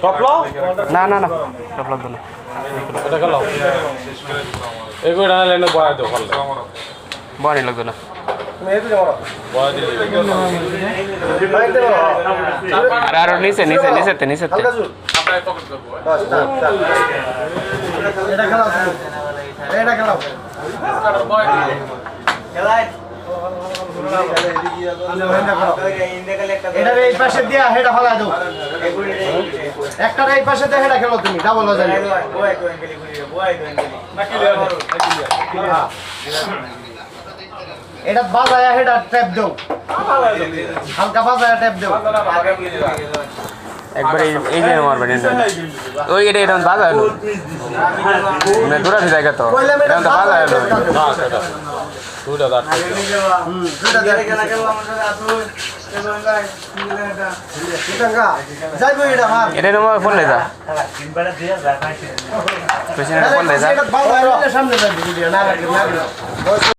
টপলো না না না টপ লাগবে না এটা গেল এগুলো ডালে না বয়া দাও ভালো বড়ি লাগবে না বয়া দিলে আর আর নিচে নিচে নিচেতে নিচেতে আপনার পকেট করব এটা খেলাও এটা খেলাও বয়া দিলে এটা এই পাশে দিয়া হেডা ফেলা দাও একটা এই পাশে দিয়ে হেডা খেলো তুমি ডাবল হয়ে যাবে এটা বাজায়া হেডা ট্যাপ দাও হালকা বাজায়া ট্যাপ দাও একবার এই যে মারবেন ওই এটা এটা বাজা হলো না দূরা জায়গা তো এটা তো বাজা হলো না সেটা দুইটা দাঁত দুইটা দেখে না খেলো যাইবো এটা মার এটা নম্বর ফোন লে যা পেছনে ফোন লে যা এটা বাজায়া সামনে যাবে না লাগে